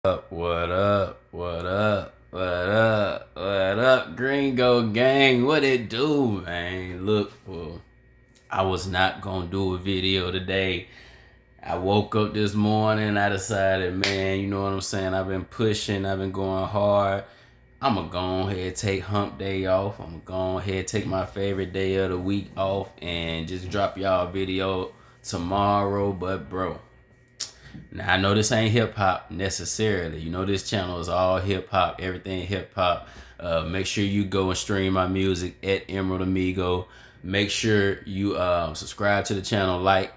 What up? What up? What up? What up? Gringo gang, what it do, man? Look, well, I was not gonna do a video today. I woke up this morning, I decided, man, you know what I'm saying? I've been pushing, I've been going hard. I'm gonna go ahead take hump day off. I'm gonna go ahead take my favorite day of the week off and just drop y'all a video tomorrow. But bro, now I know this ain't hip hop necessarily. You know this channel is all hip hop, everything hip hop. Make sure you go and stream my music at Emerald Amigo. Make sure you subscribe to the channel, like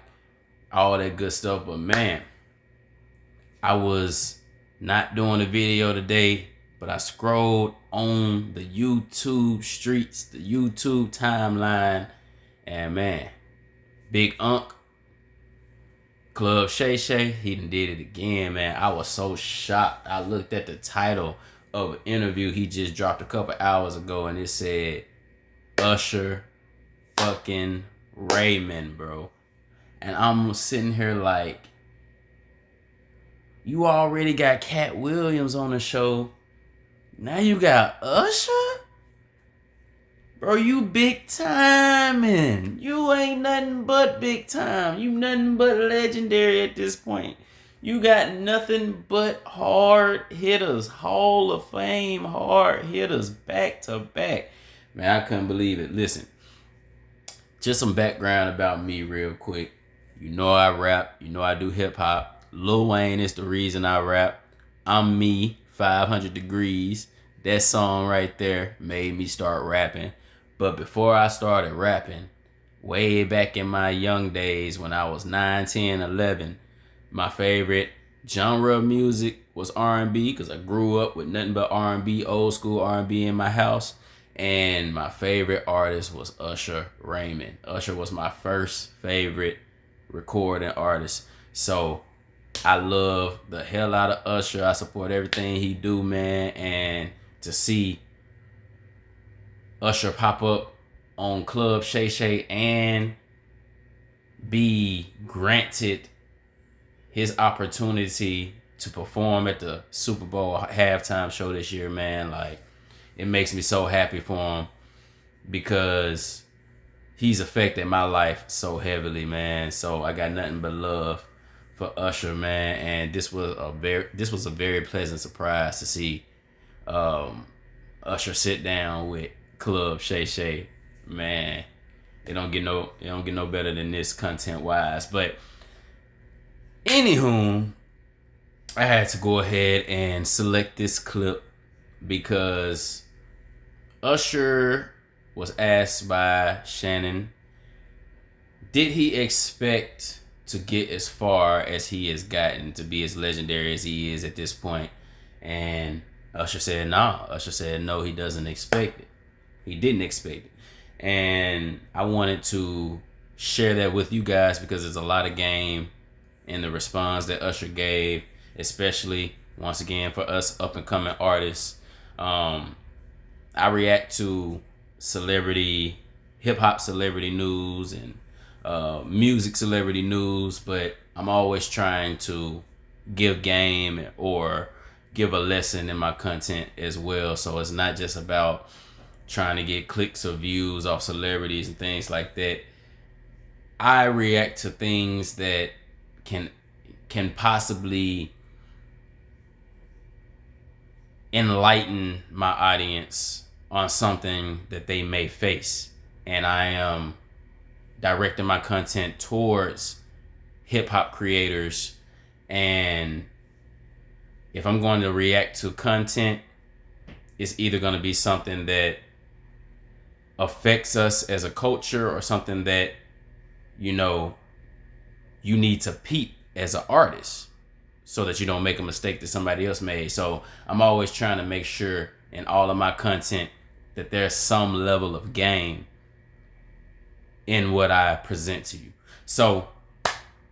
all that good stuff. But man, I was not doing a video today, but I scrolled on the YouTube streets, the YouTube timeline, and man, Big Unc, Club Shay Shay, he done did it again, man. I was so shocked. I looked at the title of an interview he just dropped a couple hours ago, and it said Usher fucking Raymond, bro. And I'm sitting here like, you already got Cat Williams on the show. Now you got Usher? Bro, you big timing. You ain't nothing but big time. You nothing but legendary at this point. You got nothing but hard hitters. Hall of Fame hard hitters back to back. Man, I couldn't believe it. Listen, just some background about me real quick. You know I rap. You know I do hip hop. Lil Wayne is the reason I rap. I'm me, 500 Degrees. That song right there made me start rapping. But before I started rapping, way back in my young days when I was 9, 10, 11, my favorite genre of music was R&B because I grew up with nothing but R&B, old school R&B in my house. And my favorite artist was Usher Raymond. Usher was my first favorite recording artist. So I love the hell out of Usher. I support everything he do, man. And to see Usher pop up on Club Shay Shay and be granted his opportunity to perform at the Super Bowl halftime show this year, man, like, it makes me so happy for him because he's affected my life so heavily, man. So I got nothing but love for Usher, man. And this was a very pleasant surprise to see Usher sit down with Club Shay Shay. Man, it don't get no better than this content wise. But anywho, I had to go ahead and select this clip because Usher was asked by Shannon, did he expect to get as far as he has gotten, to be as legendary as he is at this point? And Usher said nah. Usher said no, he doesn't expect it. He didn't expect it. And I wanted to share that with you guys because there's a lot of game in the response that Usher gave, especially once again for us up and coming artists. I react to hip hop celebrity news and music celebrity news, but I'm always trying to give game or give a lesson in my content as well. So it's not just about trying to get clicks or views off celebrities and things like that. I react to things that can possibly enlighten my audience on something that they may face. And I am directing my content towards hip hop creators. And if I'm going to react to content, it's either going to be something that affects us as a culture or something that, you know, you need to peep as an artist so that you don't make a mistake that somebody else made. So I'm always trying to make sure in all of my content that there's some level of game in what I present to you. So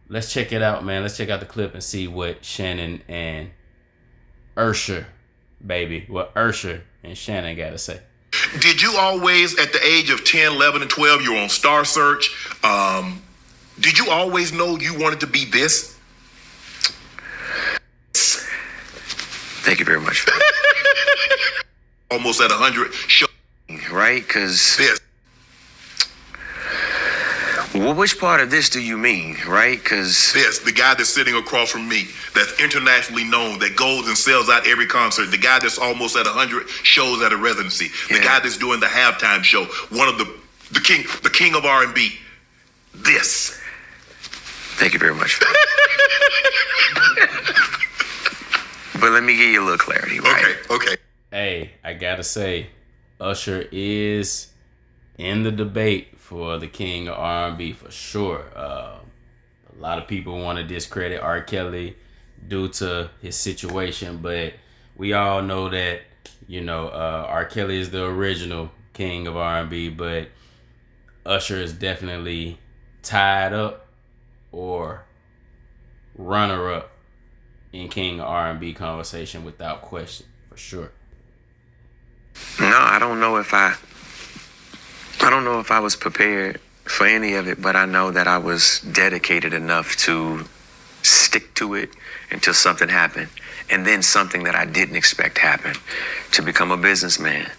let's check it out, man. Let's check out the clip and see what Shannon and Usher, what Usher and Shannon got to say. Did you always, at the age of 10, 11, and 12, you were on Star Search, did you always know you wanted to be this? Thank you very much. Almost at 100 shows. Right? Because Yes. well, which part of this do you mean? Right? Because Yes, the guy that's sitting across from me, that's internationally known, that goes and sells out every concert. The guy that's almost at 100 shows at a residency. The guy that's doing the halftime show. One of the king of R&B. This. thank you very much. But let me give you a little clarity, right? Okay. Hey, I gotta say, Usher is in the debate for the king of R&B for sure. A lot of people want to discredit R. Kelly due to his situation, but we all know that, R. Kelly is the original king of R&B, but Usher is definitely tied up or runner up in king of R&B conversation without question, for sure. No, I don't know if I was prepared for any of it, but I know that I was dedicated enough to stick to it until something happened. And then something that I didn't expect happened, to become a businessman,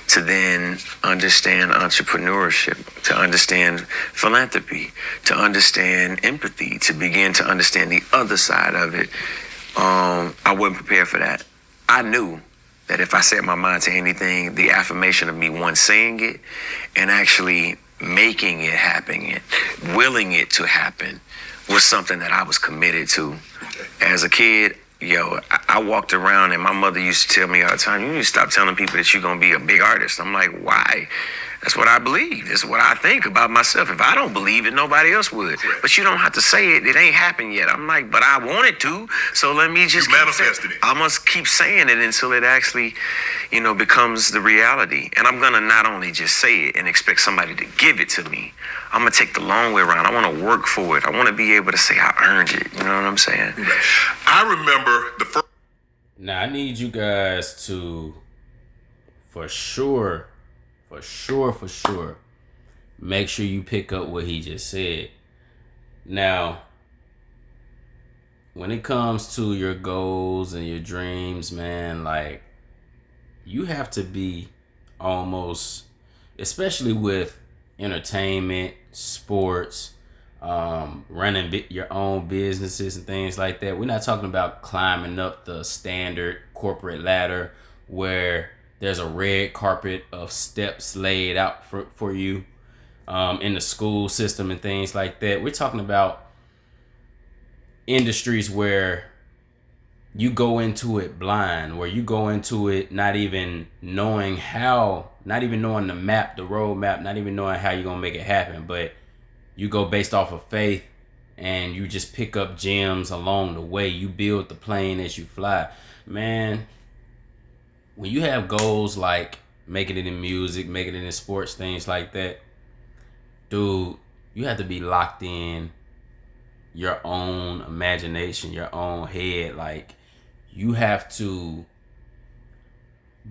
to then understand entrepreneurship, to understand philanthropy, to understand empathy, to begin to understand the other side of it. I wasn't prepared for that. I knew that if I set my mind to anything, the affirmation of me once saying it and actually making it happen, willing it to happen, was something that I was committed to. As a kid, I walked around and my mother used to tell me all the time, you need to stop telling people that you're going to be a big artist. I'm like, why? That's what I believe. That's what I think about myself. If I don't believe it, nobody else would. But you don't have to say it. It ain't happened yet. I'm like, but I want it to. So let me just manifested it. I must keep saying it until it actually, becomes the reality. And I'm going to not only just say it and expect somebody to give it to me. I'm going to take the long way around. I want to work for it. I want to be able to say I earned it. You know what I'm saying? I remember the first. Now, I need you guys to, for sure, make sure you pick up what he just said. Now, when it comes to your goals and your dreams, man, like, you have to be almost, especially with entertainment, sports, running your own businesses and things like that. We're not talking about climbing up the standard corporate ladder where there's a red carpet of steps laid out for you in the school system and things like that. We're talking about industries where you go into it blind, where you go into it not even knowing how, not even knowing the map, the roadmap, not even knowing how you're going to make it happen. But you go based off of faith and you just pick up gems along the way. You build the plane as you fly. Man, when you have goals like making it in music, making it in sports, things like that, dude, you have to be locked in your own imagination, your own head. Like, you have to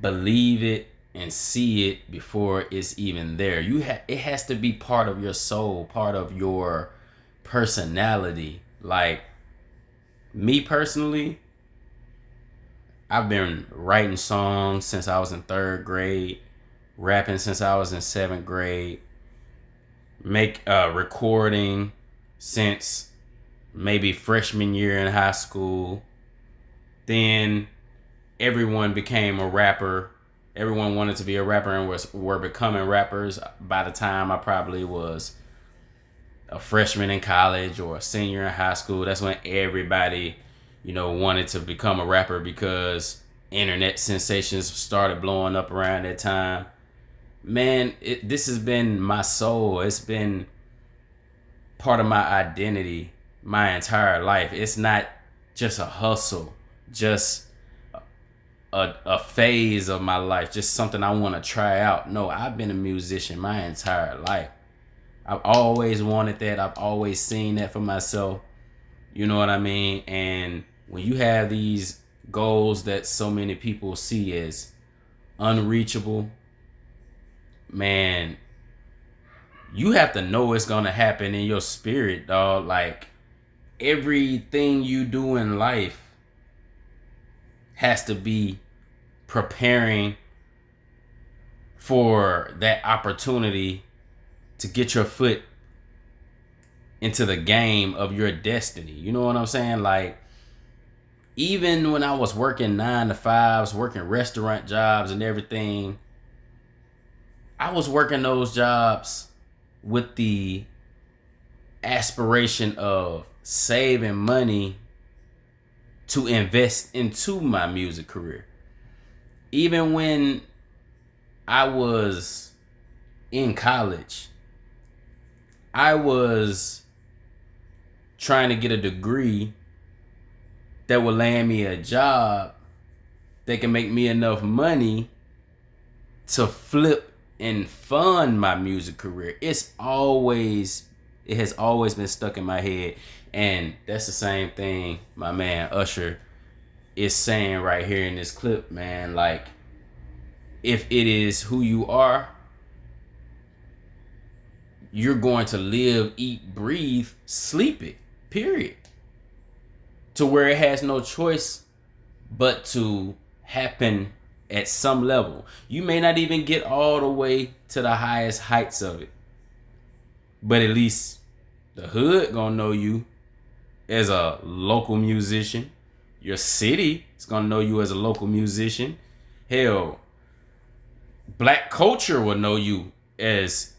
believe it and see it before it's even there. It has to be part of your soul, part of your personality. Like, me personally, I've been writing songs since I was in 3rd grade, rapping since I was in 7th grade, recording since maybe freshman year in high school. Then everyone became a rapper. Everyone wanted to be a rapper and were becoming rappers by the time I probably was a freshman in college or a senior in high school. That's when everybody, wanted to become a rapper because internet sensations started blowing up around that time. Man, this has been my soul. It's been part of my identity my entire life. It's not just a hustle, just a phase of my life, just something I want to try out. No, I've been a musician my entire life. I've always wanted that. I've always seen that for myself. You know what I mean? And when you have these goals that so many people see as unreachable, man, you have to know it's gonna happen in your spirit, dog. Like, everything you do in life has to be preparing for that opportunity to get your foot into the game of your destiny. You know what I'm saying? Like, even when I was working 9 to 5s, working restaurant jobs and everything, I was working those jobs with the aspiration of saving money to invest into my music career. Even when I was in college, I was trying to get a degree that would land me a job that can make me enough money to flip and fund my music career. It has always been stuck in my head. And that's the same thing my man Usher is saying right here in this clip, man. Like, if it is who you are, you're going to live, eat, breathe, sleep it, period. To where it has no choice but to happen at some level. You may not even get all the way to the highest heights of it, but at least the hood gonna know you as a local musician. Your city is gonna know you as a local musician. Hell, black culture will know you as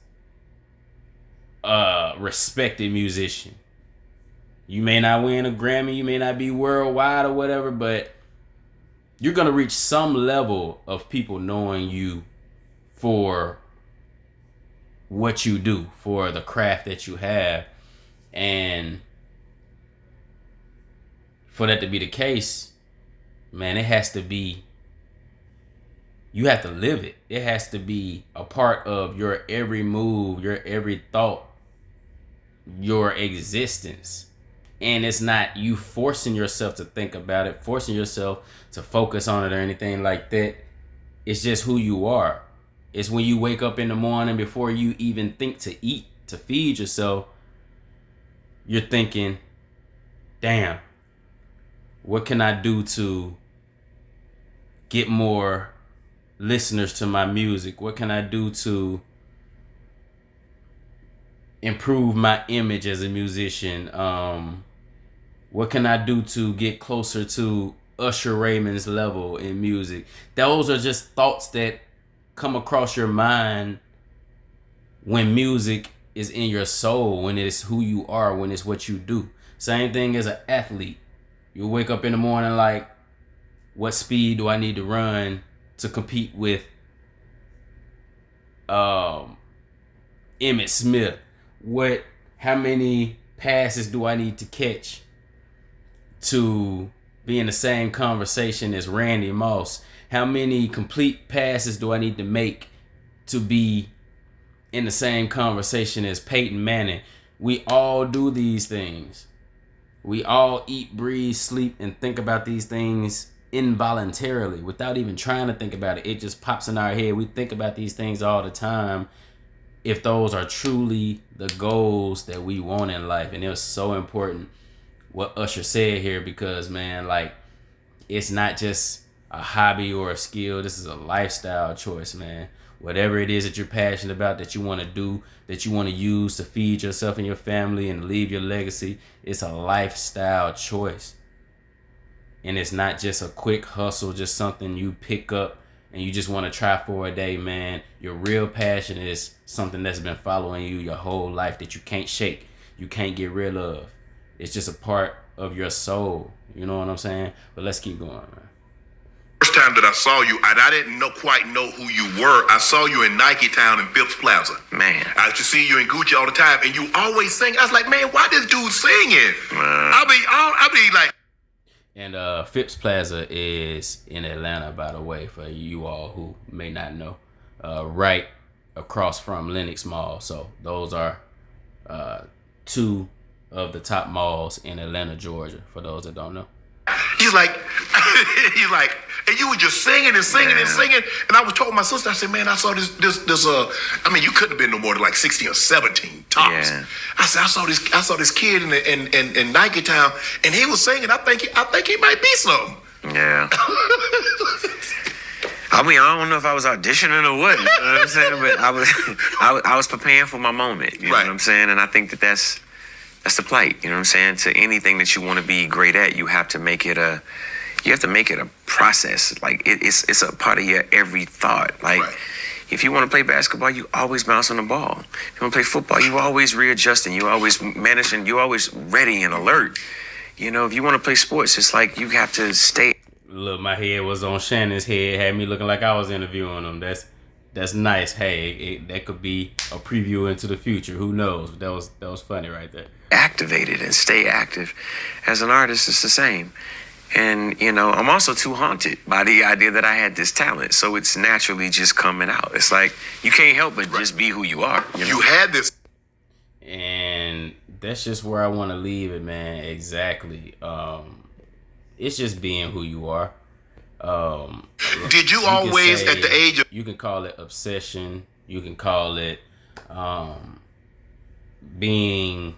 a respected musician. You may not win a Grammy, you may not be worldwide or whatever, but you're gonna reach some level of people knowing you for what you do, for the craft that you have. And for that to be the case, man, it has to be, you have to live it. It has to be a part of your every move, your every thought, your existence. And it's not you forcing yourself to think about it, forcing yourself to focus on it or anything like that. It's just who you are. It's when you wake up in the morning, before you even think to eat, to feed yourself, you're thinking, damn, what can I do to get more listeners to my music? What can I do to improve my image as a musician? What can I do to get closer to Usher Raymond's level in music? Those are just thoughts that come across your mind when music is in your soul, when it's who you are, when it's what you do. Same thing as an athlete. You wake up in the morning like, what speed do I need to run to compete with Emmett Smith? How many passes do I need to catch to be in the same conversation as Randy Moss? How many complete passes do I need to make to be in the same conversation as Peyton Manning? We all do these things. We all eat, breathe, sleep, and think about these things involuntarily without even trying to think about it. It just pops in our head. We think about these things all the time, if those are truly the goals that we want in life. And it was so important what Usher said here, because, man, like, it's not just a hobby or a skill. This is a lifestyle choice, man. Whatever it is that you're passionate about, that you want to do, that you want to use to feed yourself and your family and leave your legacy, it's a lifestyle choice. And it's not just a quick hustle, just something you pick up and you just want to try for a day, man. Your real passion is something that's been following you your whole life, that you can't shake, you can't get rid of. It's just a part of your soul. You know what I'm saying? But let's keep going, man. First time that I saw you, and I didn't quite know who you were. I saw you in Nike Town in Phipps Plaza. Man. I used to see you in Gucci all the time, and you always sing. I was like, man, why this dude singing? I mean, like. And Phipps Plaza is in Atlanta, by the way, for you all who may not know. Right across from Lenox Mall. So those are two of the top malls in Atlanta, Georgia, for those that don't know. He's like, and you were just singing and singing and singing. And I was told my sister, I said, man, I saw this, I mean, you couldn't have been no more than like 16 or 17 tops. Yeah. I said, I saw this kid in Nike Town, and he was singing. I think he might be something. Yeah. I mean, I don't know if I was auditioning or what. You know what I'm saying? But I was preparing for my moment. You know what I'm saying? And I think that's the plight. You know what I'm saying? To anything that you want to be great at, you have to make it a process. Like it's a part of your every thought. Like if you want to play basketball, you always bounce on the ball. If you want to play football, you always readjusting. You always managing. You always ready and alert. You know, if you want to play sports, it's like you have to stay. Look, my head was on Shannon's head, had me looking like I was interviewing him. That's nice. Hey, that could be a preview into the future. Who knows? That was funny right there. Activated and stay active. As an artist, it's the same. And, you know, I'm also too haunted by the idea that I had this talent. So it's naturally just coming out. It's like you can't help but just be who you are. You know? You had this. And that's just where I want to leave it, man. Exactly. It's just being who you are. Did you always, at the age of... You can call it obsession. You can call it being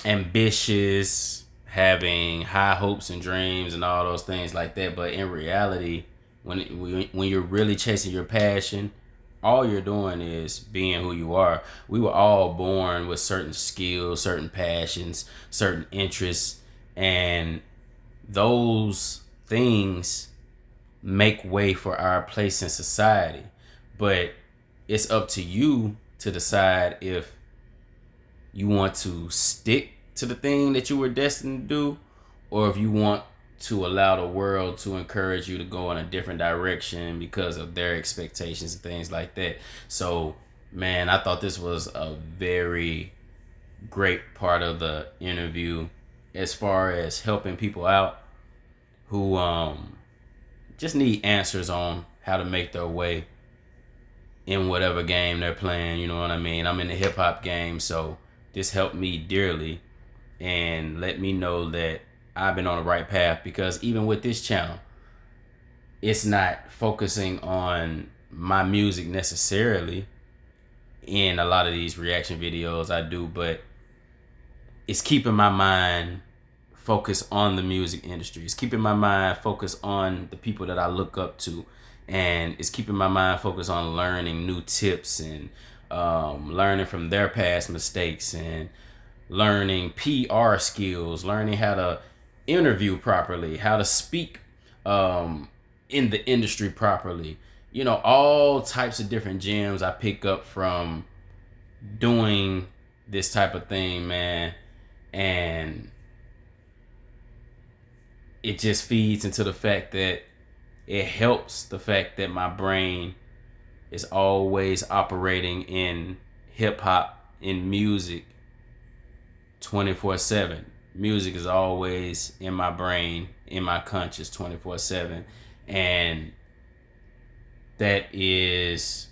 ambitious, having high hopes and dreams and all those things like that. But in reality, when you're really chasing your passion, all you're doing is being who you are. We were all born with certain skills, certain passions, certain interests, and those things make way for our place in society. But it's up to you to decide if you want to stick to the thing that you were destined to do, or if you want to allow the world to encourage you to go in a different direction because of their expectations and things like that. So, man, I thought this was a very great part of the interview as far as helping people out who just need answers on how to make their way in whatever game they're playing. You know what I mean? I'm in the hip hop game, so this helped me dearly and let me know that I've been on the right path, because even with this channel, it's not focusing on my music necessarily in a lot of these reaction videos I do, but it's keeping my mind focused on the music industry. It's keeping my mind focused on the people that I look up to, and it's keeping my mind focused on learning new tips and learning from their past mistakes and learning PR skills, learning how to interview properly, how to speak in the industry properly. You know, all types of different gems I pick up from doing this type of thing, man. And it just feeds into the fact that it helps the fact that my brain is always operating in hip hop, in music, 24/7. Music is always in my brain, in my conscious, 24/7. And that is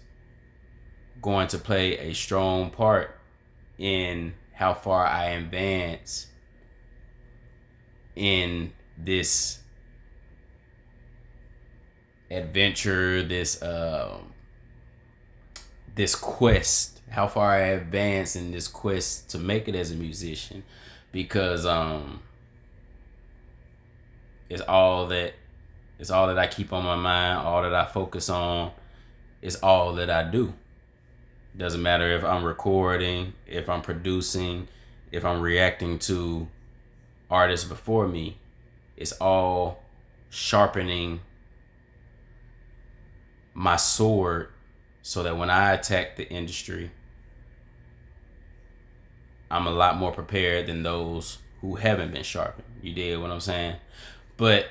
going to play a strong part in how far I advance in this adventure, this quest, how far I advance in this quest to make it as a musician, because it's all that I keep on my mind, all that I focus on, is all that I do. Doesn't matter if I'm recording, if I'm producing, if I'm reacting to artists before me. It's all sharpening my sword so that when I attack the industry, I'm a lot more prepared than those who haven't been sharpened. You dig what I'm saying? But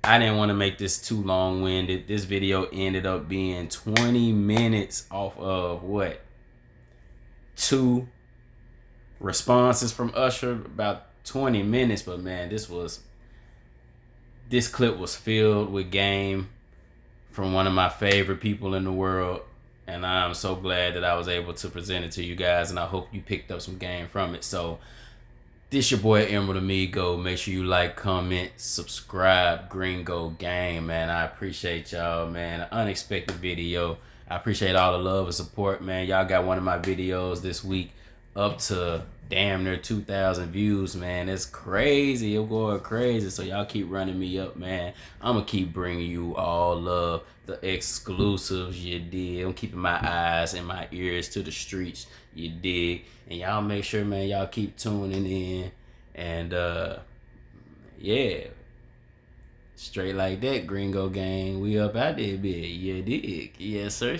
I didn't want to make this too long-winded. This video ended up being 20 minutes off of what? 2 responses from Usher, about 20 minutes. But man, this clip was filled with game from one of my favorite people in the world. And I'm so glad that I was able to present it to you guys, and I hope you picked up some game from it. So this your boy Emerald Amigo. Make sure you like, comment, subscribe. Gringo Gang, man. I appreciate y'all, man. An unexpected video. I appreciate all the love and support, man. Y'all got one of my videos this week up to damn near 2,000 views, man. It's crazy. It's going crazy. So y'all keep running me up, man. I'm gonna keep bringing you all love, the exclusives, you dig. I'm keeping my eyes and my ears to the streets, you dig. And y'all make sure, man, y'all keep tuning in. And yeah, straight like that, Gringo Gang. We up out there, bitch. You dig? Yes, sir.